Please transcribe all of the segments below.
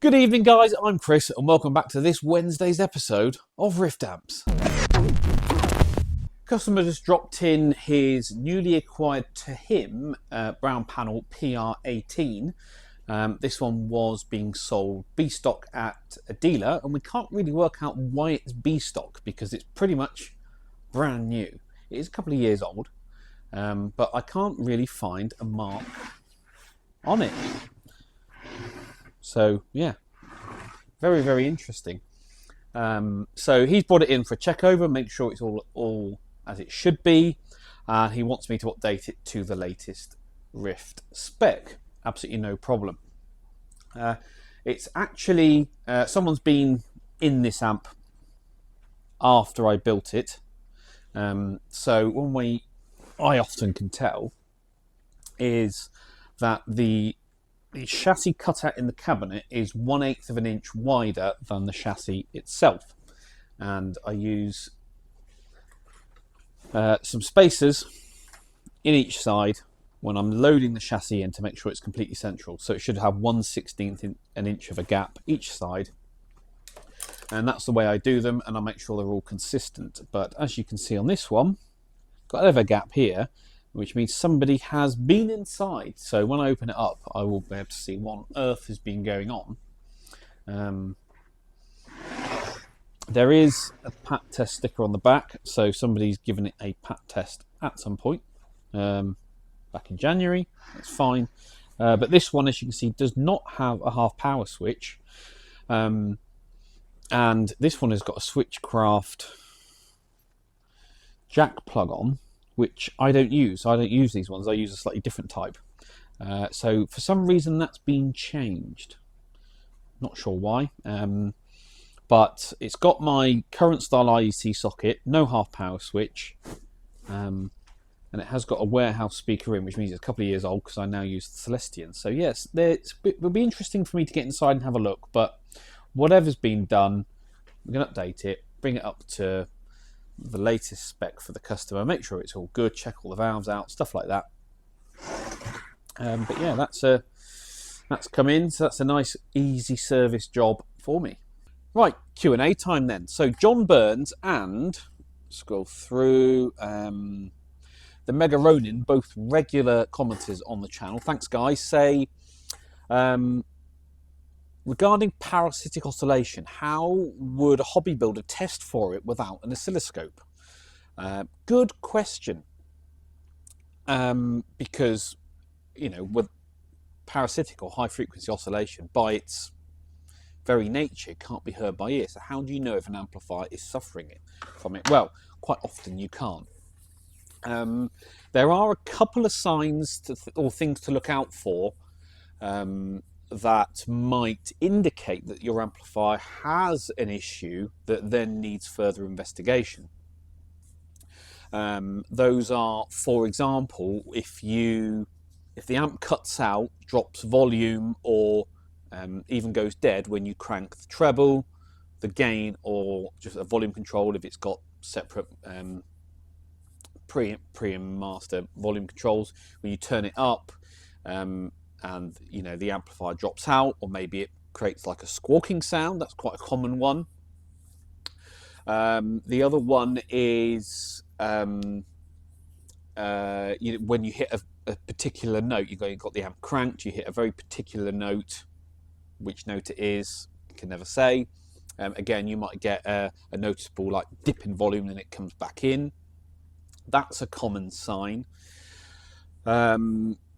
Good evening, guys. I'm Chris, and welcome back to this Wednesday's episode of Rift Amps. Customer just dropped in his newly acquired to him brown panel PR18. This one was being sold B stock at a dealer, and we can't really work out why it's B stock because it's pretty much brand new. It is a couple of years old, but I can't really find a mark on it. So yeah, very, very interesting. So he's brought it in for a check over, make sure it's all as it should be. He wants me to update it to the latest Rift spec. Absolutely no problem. It's actually, someone's been in this amp after I built it. So one way I often can tell is that the chassis cutout in the cabinet is 1/8 of an inch wider than the chassis itself, and I use some spacers in each side when I'm loading the chassis in to make sure it's completely central. So it should have 1/16 an inch of a gap each side, and that's the way I do them, and I make sure they're all consistent. But as you can see on this one, got a bit of a gap here, which means somebody has been inside. So when I open it up, I will be able to see what on earth has been going on. There is a pat test sticker on the back, so somebody's given it a pat test at some point back in January. That's fine. But this one, as you can see, does not have a half power switch. And this one has got a Switchcraft jack plug on, which I don't use. I don't use these ones. I use a slightly different type. So for some reason that's been changed. Not sure why. But it's got my current style IEC socket, no half power switch, and it has got a warehouse speaker in, which means it's a couple of years old because I now use the Celestian. So yes, it will be interesting for me to get inside and have a look. But whatever's been done, we're going to update it, bring it up to the latest spec for the customer, make sure it's all good, check all the valves out, stuff like that. But yeah, that's come in, so that's a nice easy service job for me. Right, Q&A time then. So John Burns and scroll through the Mega Ronin, both regular commenters on the channel, thanks guys, say regarding parasitic oscillation, how would a hobby builder test for it without an oscilloscope? Good question. Because, you know, with parasitic or high frequency oscillation, by its very nature, can't be heard by ear. So how do you know if an amplifier is suffering from it? Well, quite often you can't. There are a couple of signs or things to look out for that might indicate that your amplifier has an issue that then needs further investigation. Those are, for example, if the amp cuts out, drops volume, or even goes dead when you crank the treble, the gain, or just a volume control if it's got separate pre and master volume controls. When you turn it up, and you know the amplifier drops out, or maybe it creates like a squawking sound. That's quite a common one. The other one is when you hit a particular note. You've got the amp cranked, you hit a very particular note. Which note it is, you can never say. Again, you might get a noticeable like dip in volume, and it comes back in. That's a common sign.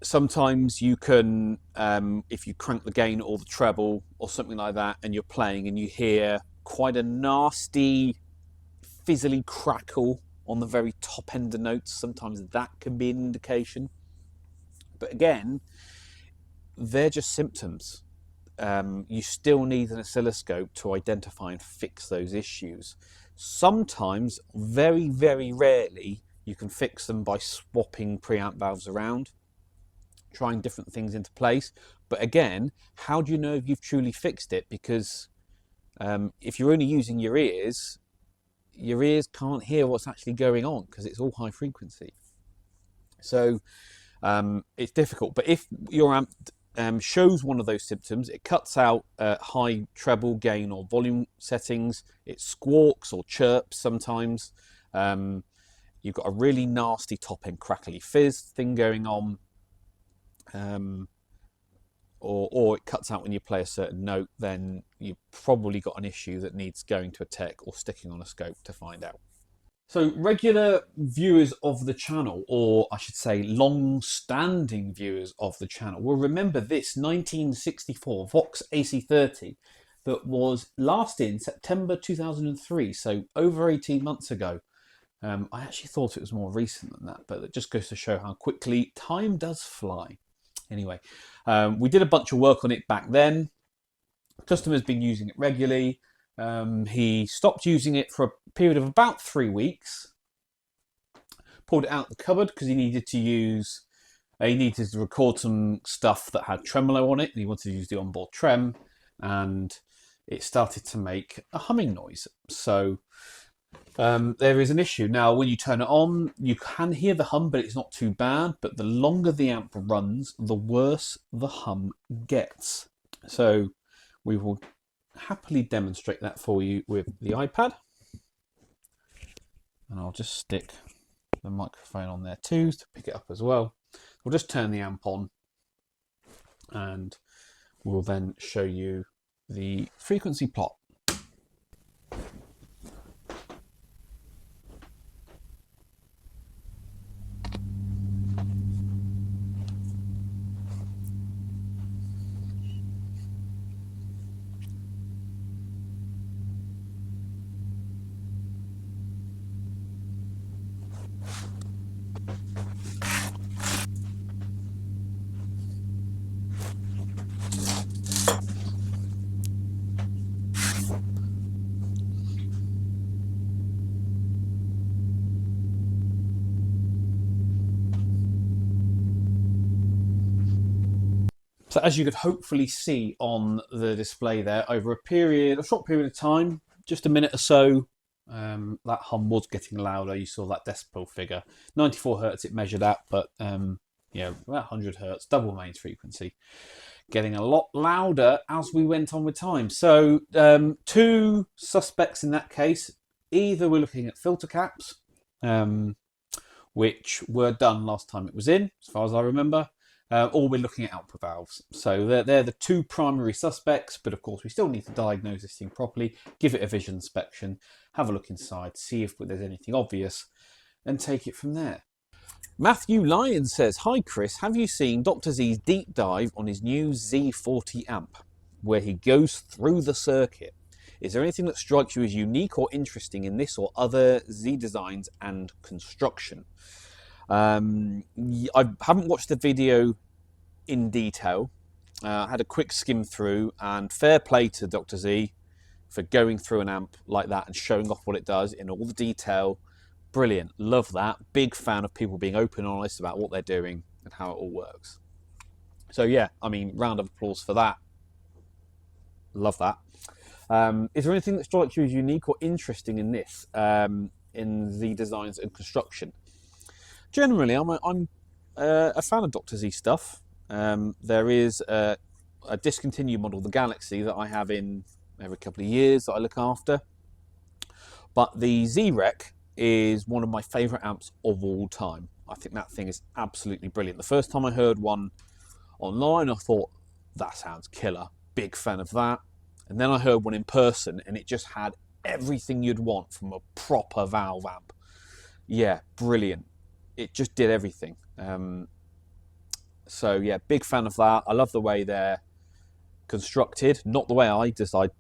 Sometimes you can, if you crank the gain or the treble or something like that, and you're playing and you hear quite a nasty fizzly crackle on the very top end of notes, sometimes that can be an indication. But again, they're just symptoms. You still need an oscilloscope to identify and fix those issues. Sometimes, very, very rarely, you can fix them by swapping preamp valves around, trying different things into place. But again, how do you know if you've truly fixed it? Because if you're only using your ears can't hear what's actually going on because it's all high frequency. So it's difficult. But if your amp shows one of those symptoms. It cuts out high treble, gain or volume settings. It squawks or chirps sometimes. You've got a really nasty top end crackly fizz thing going on. Or it cuts out when you play a certain note, then you've probably got an issue that needs going to a tech or sticking on a scope to find out. So regular viewers of the channel, or I should say long-standing viewers of the channel, will remember this 1964 Vox AC30 that was last in September 2003, so over 18 months ago. I actually thought it was more recent than that, but it just goes to show how quickly time does fly. Anyway, we did a bunch of work on it back then. Customer's been using it regularly. He stopped using it for a period of about 3 weeks. Pulled it out of the cupboard because he needed to record some stuff that had tremolo on it, and he wanted to use the onboard trem, and it started to make a humming noise. So there is an issue. Now, when you turn it on, you can hear the hum, but it's not too bad. But the longer the amp runs, the worse the hum gets. So we will happily demonstrate that for you with the iPad. And I'll just stick the microphone on there too to pick it up as well. We'll just turn the amp on and we'll then show you the frequency plot. So as you could hopefully see on the display there, over a short period of time, just a minute or so, that hum was getting louder. You saw that decibel figure. 94 hertz it measured at, but yeah, about 100 hertz, double mains frequency. Getting a lot louder as we went on with time. So two suspects in that case. Either we're looking at filter caps, which were done last time it was in, as far as I remember, or we're looking at output valves. So they're the two primary suspects, but of course we still need to diagnose this thing properly, give it a visual inspection, have a look inside, see if there's anything obvious, and take it from there. Matthew Lyon says, "Hi Chris, have you seen Dr. Z's deep dive on his new Z40 amp, where he goes through the circuit? Is there anything that strikes you as unique or interesting in this or other Z designs and construction?" I haven't watched the video in detail. I had a quick skim through, and fair play to Dr. Z for going through an amp like that and showing off what it does in all the detail. Brilliant, love that. Big fan of people being open and honest about what they're doing and how it all works. So yeah, I mean, round of applause for that. Love that. Is there anything that strikes you as unique or interesting in this, in the designs and construction? Generally, I'm a fan of Dr. Z stuff. There is a discontinued model, the Galaxy, that I have in every couple of years that I look after. But the Z-Rec is one of my favourite amps of all time. I think that thing is absolutely brilliant. The first time I heard one online, I thought, that sounds killer. Big fan of that. And then I heard one in person, and it just had everything you'd want from a proper valve amp. Yeah, brilliant. It just did everything. So yeah, big fan of that. I love the way they're constructed. Not the way I design,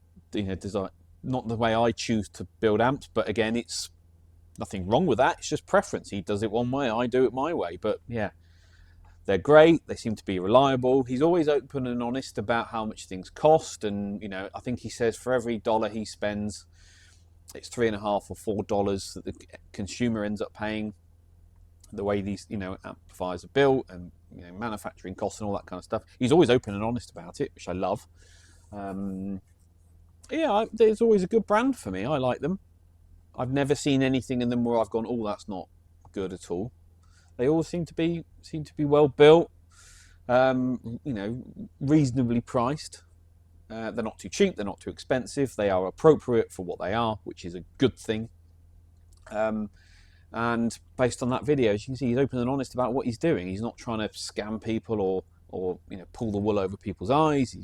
not the way I choose to build amps. But again, it's nothing wrong with that. It's just preference. He does it one way, I do it my way. But yeah, they're great. They seem to be reliable. He's always open and honest about how much things cost. And I think he says for every dollar he spends, it's $3.5 or $4 that the consumer ends up paying. The way these amplifiers are built and manufacturing costs and all that kind of stuff. He's always open and honest about it, which I love. Yeah, there's always a good brand for me. I like them. I've never seen anything in them where I've gone, oh, that's not good at all. They all seem to be well built. You know, reasonably priced. They're not too cheap, they're not too expensive, they are appropriate for what they are, which is a good thing. And based on that video, as you can see, he's open and honest about what he's doing. He's not trying to scam people or you know, pull the wool over people's eyes.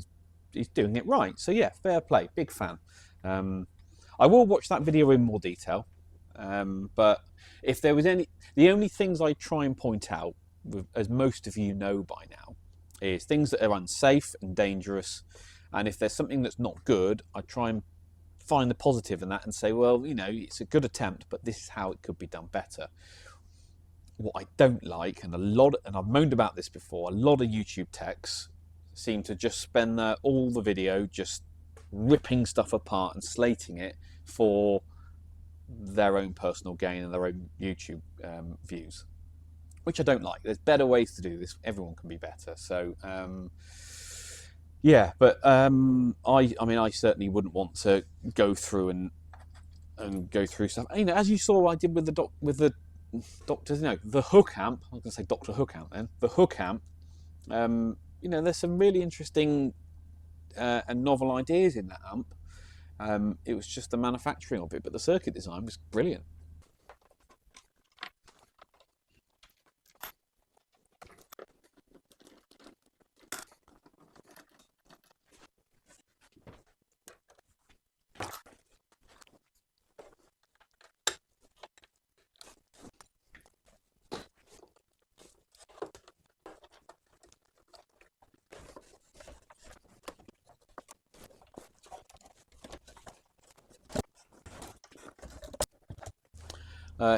He's doing it right. So yeah, fair play, big fan. I will watch that video in more detail. But if there was the only things I try and point out, as most of you know by now, is things that are unsafe and dangerous. And if there's something that's not good, I try and find the positive in that and say, well, you know, it's a good attempt, but this is how it could be done better. What I don't like, and I've moaned about this before, a lot of YouTube techs seem to just spend all the video just ripping stuff apart and slating it for their own personal gain and their own YouTube views, which I don't like. There's better ways to do this. Everyone can be better. So yeah, but I mean, I certainly wouldn't want to go through and go through stuff. You know, as you saw, I did with the doctors. You know, the hook amp. I was going to say Doctor Hook amp then. The hook amp. You know, there's some really interesting and novel ideas in that amp. It was just the manufacturing of it, but the circuit design was brilliant.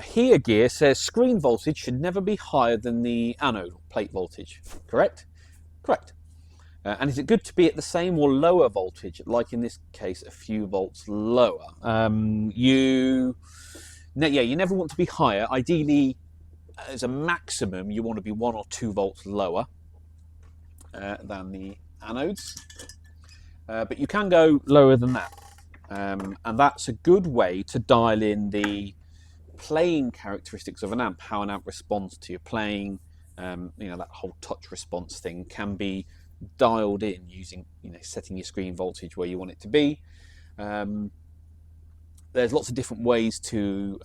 Here gear says screen voltage should never be higher than the anode plate voltage. Correct? Correct. And is it good to be at the same or lower voltage, like in this case, a few volts lower? You never want to be higher. Ideally, as a maximum, you want to be 1 or 2 volts lower than the anodes. But you can go lower than that. And that's a good way to dial in the playing characteristics of an amp, how an amp responds to your playing. You know, that whole touch response thing can be dialed in using, you know, setting your screen voltage where you want it to be. There's lots of different ways to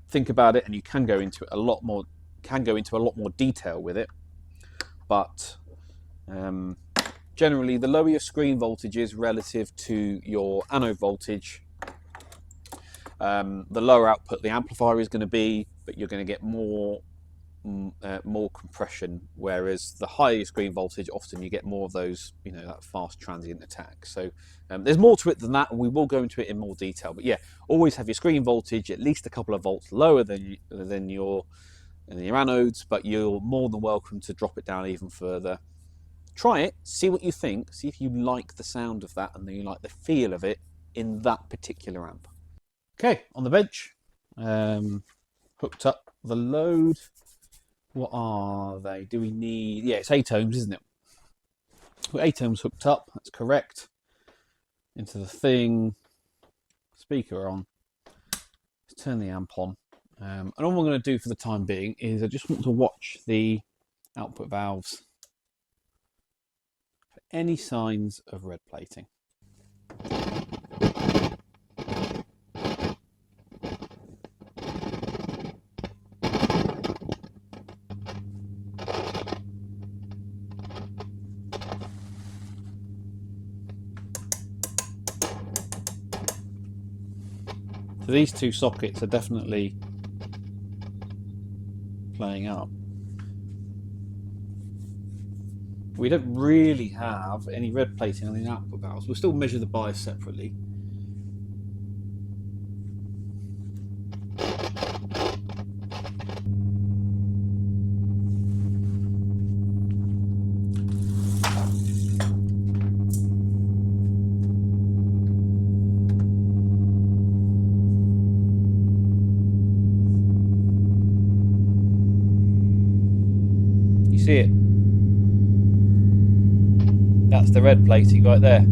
think about it, and you can go into a lot more detail with it. But generally, the lower your screen voltage is relative to your anode voltage, the lower output the amplifier is going to be, but you're going to get more compression, whereas the higher your screen voltage, often you get more of those, you know, that fast transient attack. So there's more to it than that, and we will go into it in more detail. But yeah, always have your screen voltage at least a couple of volts lower than your anodes, but you're more than welcome to drop it down even further. Try it, see what you think, see if you like the sound of that and then you like the feel of it in that particular amp. Okay, on the bench, hooked up the load. What are they? Do we need... Yeah, it's 8 ohms, isn't it? We're 8 ohms hooked up, that's correct. Into the thing. Speaker on. Let's turn the amp on. And all I'm going to do for the time being is I just want to watch the output valves for any signs of red plating. So these two sockets are definitely playing up. We don't really have any red plating on the output valves. We'll still measure the bias separately. See it? That's the red plating right there.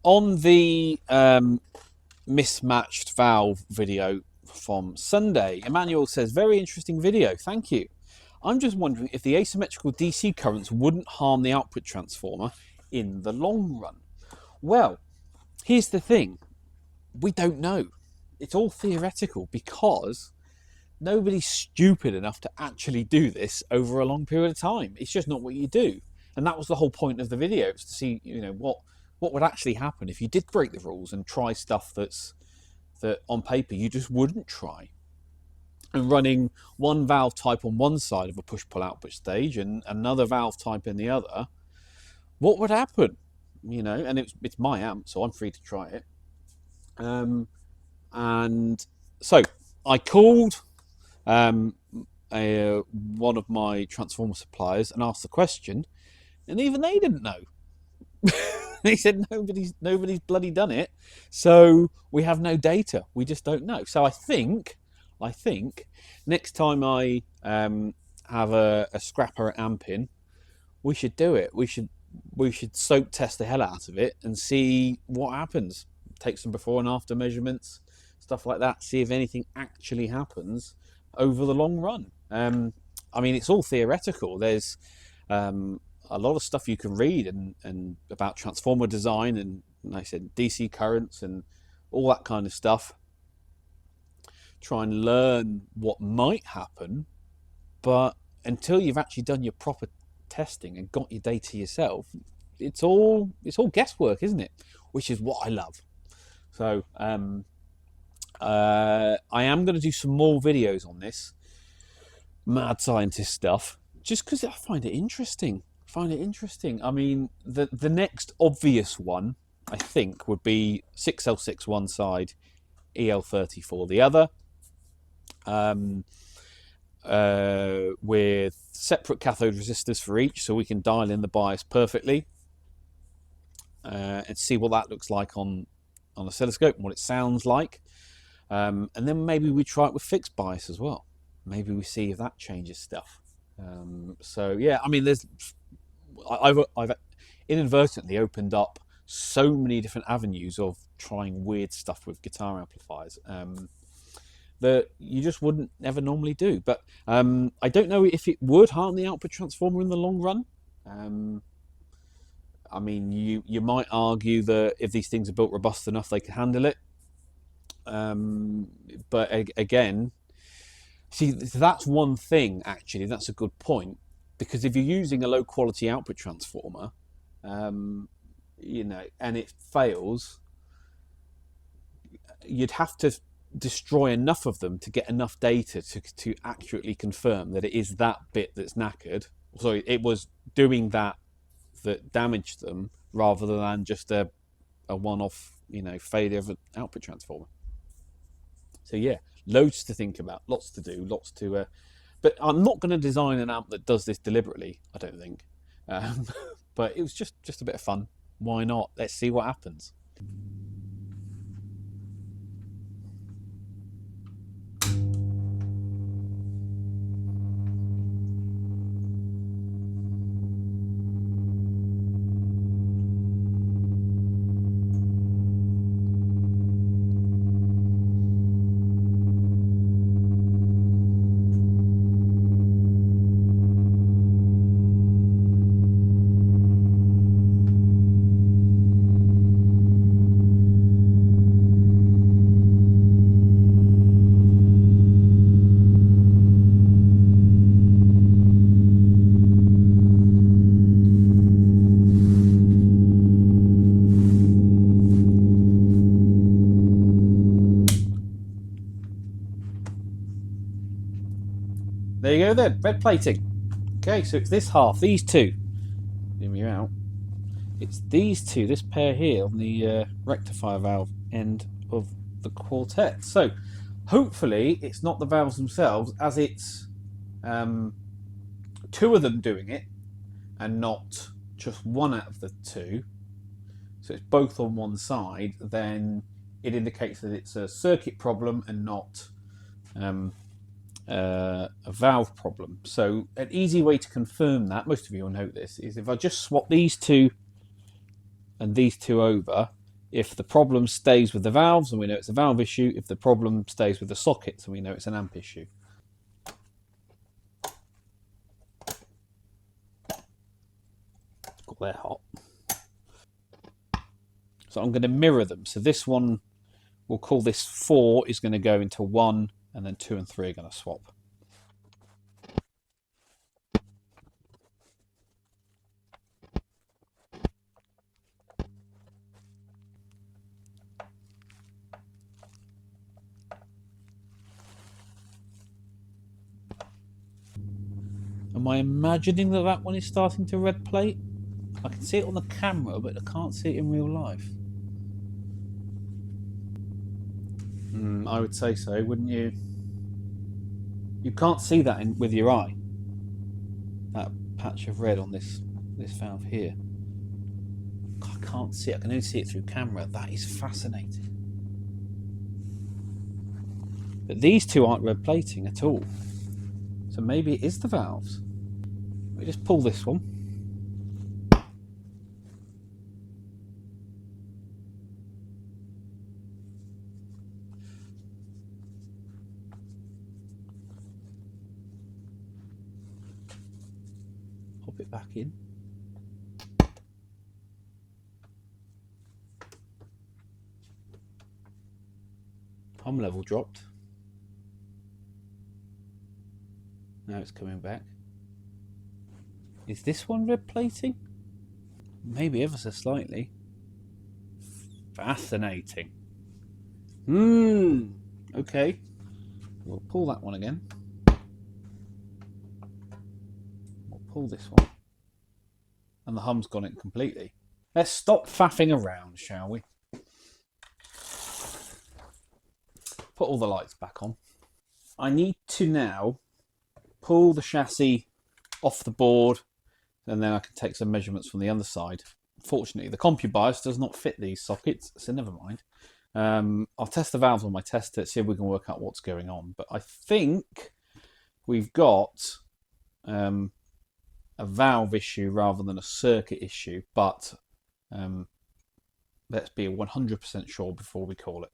on the mismatched valve video from Sunday, Emmanuel says, very interesting video, thank you. I'm just wondering if the asymmetrical DC currents wouldn't harm the output transformer in the long run. Well, here's the thing. We don't know. It's all theoretical because nobody's stupid enough to actually do this over a long period of time. It's just not what you do. And that was the whole point of the video, was to see, what would actually happen if you did break the rules and try stuff that on paper you just wouldn't try. And running one valve type on one side of a push-pull output stage and another valve type in the other, what would happen? And it's my amp, so I'm free to try it. And so I called one of my transformer suppliers and asked the question, and even they didn't know. They said nobody's bloody done it, so we have no data. We just don't know. So I think next time I have a scrapper at Ampin, we should do it. We should soak test the hell out of it and see what happens. Take some before and after measurements, stuff like that. See if anything actually happens over the long run. I mean, it's all theoretical. There's a lot of stuff you can read and about transformer design and, like I said, DC currents and all that kind of stuff. Try and learn what might happen, but until you've actually done your proper testing and got your data yourself, it's all guesswork, isn't it? Which is what I love. So I am going to do some more videos on this mad scientist stuff, just because I find it interesting. I mean, the next obvious one, I think, would be 6L6 one side, EL34 the other, with separate cathode resistors for each, so we can dial in the bias perfectly and see what that looks like on oscilloscope and what it sounds like. And then maybe we try it with fixed bias as well. Maybe we see if that changes stuff. So yeah, I mean, I've inadvertently opened up so many different avenues of trying weird stuff with guitar amplifiers that you just wouldn't ever normally do. But I don't know if it would harm the output transformer in the long run. I mean, you might argue that if these things are built robust enough, they can handle it. But again, see, that's one thing, actually. That's a good point. Because if you're using a low quality output transformer, and it fails, you'd have to destroy enough of them to get enough data to accurately confirm that it is that bit that's knackered. So it was doing that damaged them, rather than just a one-off, failure of an output transformer. So yeah, loads to think about, lots to do, but I'm not going to design an amp that does this deliberately, I don't think. But it was just a bit of fun. Why not? Let's see what happens. There you go then, red plating. Okay, so it's this half, these two. Zoom you out. It's these two, this pair here on the rectifier valve end of the quartet. So hopefully it's not the valves themselves, as it's two of them doing it and not just one out of the two. So it's both on one side, then it indicates that it's a circuit problem and not a valve problem. So an easy way to confirm that, most of you will know this, is if I just swap these two and these two over, If the problem stays with the valves, and we know it's a valve issue. If the problem stays with the sockets, and we know it's an amp issue. God, they're hot. So I'm going to mirror them. So this one, we'll call this 4, is going to go into 1, and then 2 and 3 are going to swap. Am I imagining that that one is starting to red plate? I can see it on the camera, but I can't see it in real life. I would say so, wouldn't you? You can't see that with your eye. That patch of red on this valve here. I can't see it. I can only see it through camera. That is fascinating. But these two aren't red plating at all. So maybe it is the valves. Let me just pull this one. Pop it back in. Hum level dropped. Now it's coming back. Is this one red plating? Maybe ever so slightly. Fascinating. Okay. We'll pull that one again. We'll pull this one. And the hum's gone in completely. Let's stop faffing around, shall we? Put all the lights back on. I need to now pull the chassis off the board, and then I can take some measurements from the underside. Fortunately, the CompuBias does not fit these sockets, so never mind. I'll test the valves on my tester, see if we can work out what's going on. But I think we've got a valve issue rather than a circuit issue, but let's be 100% sure before we call it.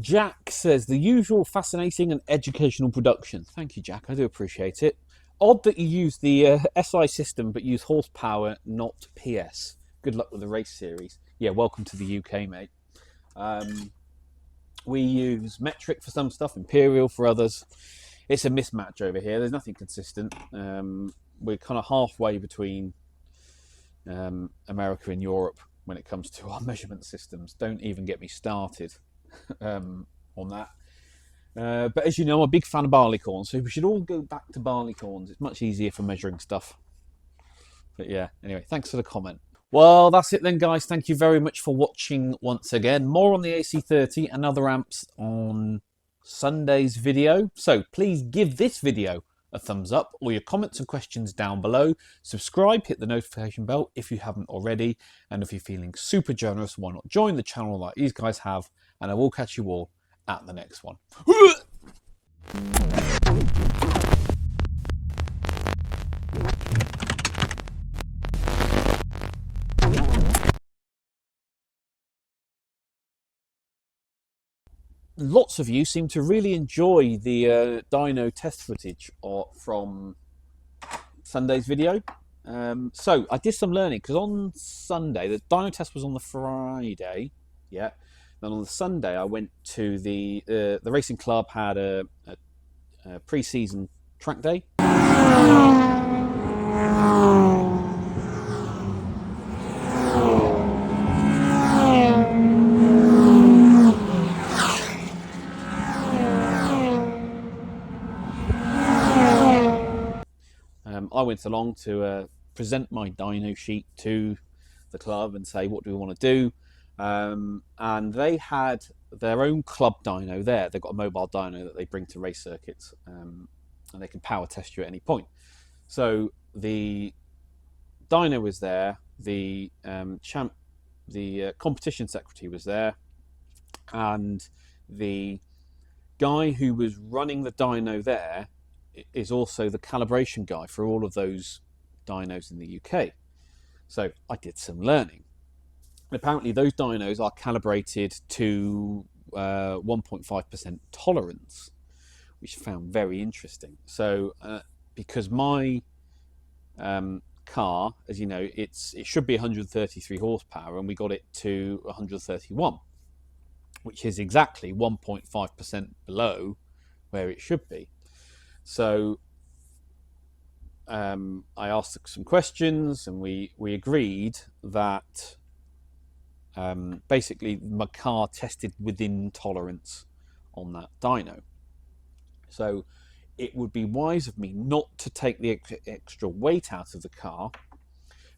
Jack says, the usual fascinating and educational production. Thank you, Jack. I do appreciate it. Odd that you use the SI system but use horsepower, not PS. Good luck with the race series. Yeah, welcome to the UK, mate. We use metric for some stuff, imperial for others. It's a mismatch over here. There's nothing consistent. We're kind of halfway between America and Europe when it comes to our measurement systems. Don't even get me started on that. But as you know, I'm a big fan of barleycorns, so we should all go back to barleycorns. It's much easier for measuring stuff. But yeah, anyway, thanks for the comment. Well, that's it then, guys. Thank you very much for watching once again. More on the AC30 and other amps on Sunday's video. So please give this video a thumbs up, or your comments and questions down below. Subscribe, hit the notification bell if you haven't already. And if you're feeling super generous, why not join the channel like these guys have? And I will catch you all at the next one. Lots of you seem to really enjoy the dyno test footage from Sunday's video. So I did some learning, because on Sunday, the dyno test was on the Friday, yeah. Then on the Sunday, I went to the racing club, had a pre-season track day. I went along to present my dyno sheet to the club and say, what do we want to do? And they had their own club dyno there. They've got a mobile dyno that they bring to race circuits, and they can power test you at any point. So the dyno was there, the competition secretary was there, and the guy who was running the dyno there is also the calibration guy for all of those dynos in the UK. So I did some learning. apparently those dynos are calibrated to 1.5% tolerance, which I found very interesting. So because my car, as you know, it should be 133 horsepower, and we got it to 131, which is exactly 1.5% below where it should be. So I asked some questions, and we agreed that basically my car tested within tolerance on that dyno. So it would be wise of me not to take the extra weight out of the car,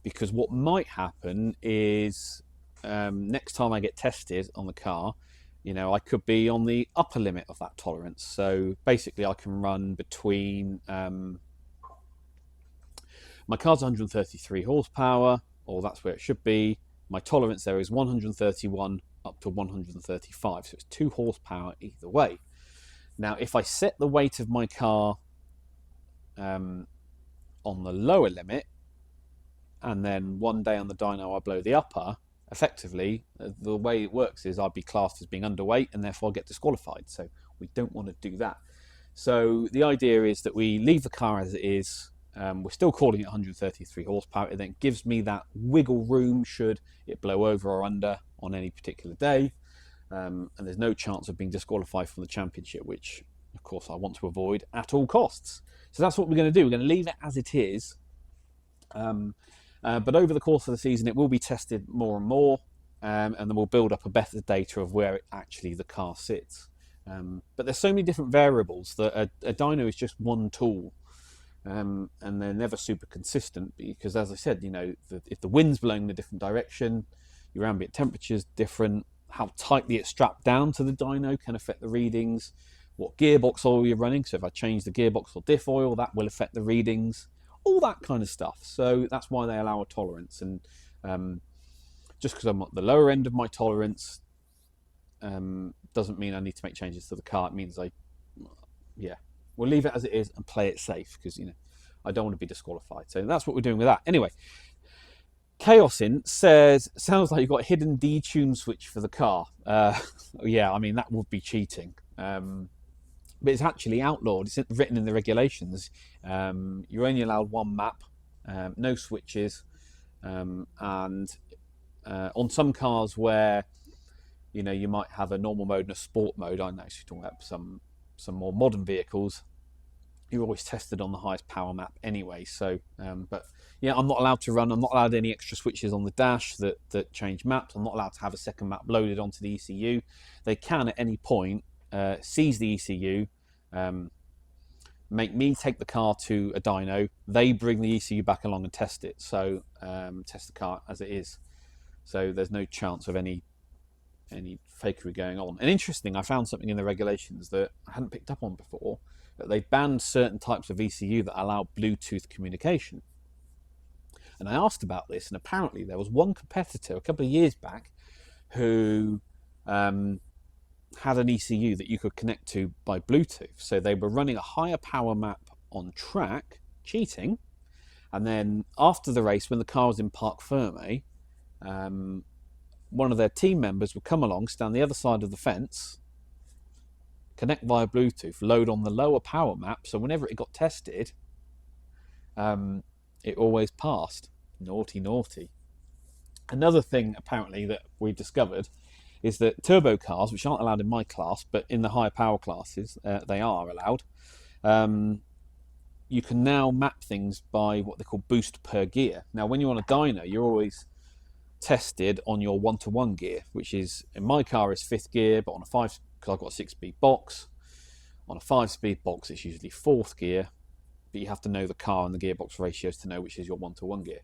because what might happen is next time I get tested on the car, you know, I could be on the upper limit of that tolerance. So basically I can run between my car's 133 horsepower, or that's where it should be. My tolerance there is 131 up to 135, so it's 2 horsepower either way. Now, if I set the weight of my car on the lower limit, and then one day on the dyno I blow the upper, effectively, the way it works is I'd be classed as being underweight, and therefore I get disqualified. So we don't want to do that. So the idea is that we leave the car as it is. We're still calling it 133 horsepower. It then gives me that wiggle room should it blow over or under on any particular day. And there's no chance of being disqualified from the championship, which, of course, I want to avoid at all costs. So that's what we're going to do. We're going to leave it as it is. But over the course of the season, it will be tested more and more, and then we'll build up a better data of where actually the car sits. But there's so many different variables that a dyno is just one tool. And they're never super consistent, because, as I said, you know, if the wind's blowing in a different direction, your ambient temperature's different, how tightly it's strapped down to the dyno can affect the readings, what gearbox oil you're running, so if I change the gearbox or diff oil, that will affect the readings, all that kind of stuff. So that's why they allow a tolerance, and just because I'm at the lower end of my tolerance doesn't mean I need to make changes to the car. It means we'll leave it as it is and play it safe, because, you know, I don't want to be disqualified. So that's what we're doing with that. Anyway, Chaosin says, sounds like you've got a hidden detune switch for the car. Yeah, I mean, that would be cheating. But it's actually outlawed. It's written in the regulations. You're only allowed one map, no switches. And on some cars where, you know, you might have a normal mode and a sport mode, I'm actually talking about some more modern vehicles, you're always tested on the highest power map anyway. So, but yeah, I'm not allowed to run. I'm not allowed any extra switches on the dash that change maps. I'm not allowed to have a second map loaded onto the ECU. They can at any point seize the ECU, make me take the car to a dyno. They bring the ECU back along and test it. So test the car as it is. So there's no chance of any fakery going on. And interesting, I found something in the regulations that I hadn't picked up on before, that they banned certain types of ECU that allow Bluetooth communication. And I asked about this, and apparently there was one competitor a couple of years back who had an ECU that you could connect to by Bluetooth. So they were running a higher power map on track, cheating, and then after the race, when the car was in parc ferme, one of their team members would come along, stand the other side of the fence, connect via Bluetooth, load on the lower power map, so whenever it got tested, it always passed. Naughty, naughty. Another thing, apparently, that we discovered is that turbo cars, which aren't allowed in my class, but in the higher power classes, they are allowed. You can now map things by what they call boost per gear. Now, when you're on a dyno, you're always tested on your 1-to-1 gear, which is, in my car, is 5th gear, but on a 5, because I've got a 6-speed box, on a 5-speed box it's usually 4th gear, but you have to know the car and the gearbox ratios to know which is your 1-to-1 gear.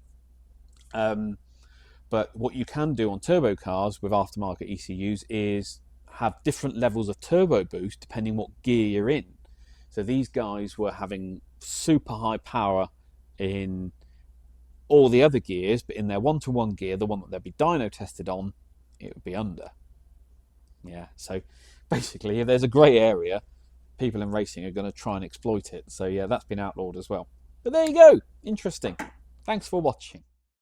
But what you can do on turbo cars with aftermarket ECUs is have different levels of turbo boost depending what gear you're in. So these guys were having super high power in all the other gears, but in their 1-to-1 gear, the one that they'd be dyno tested on, it would be under. Yeah, so basically, if there's a grey area, people in racing are going to try and exploit it. So yeah, that's been outlawed as well. But there you go. Interesting. Thanks for watching.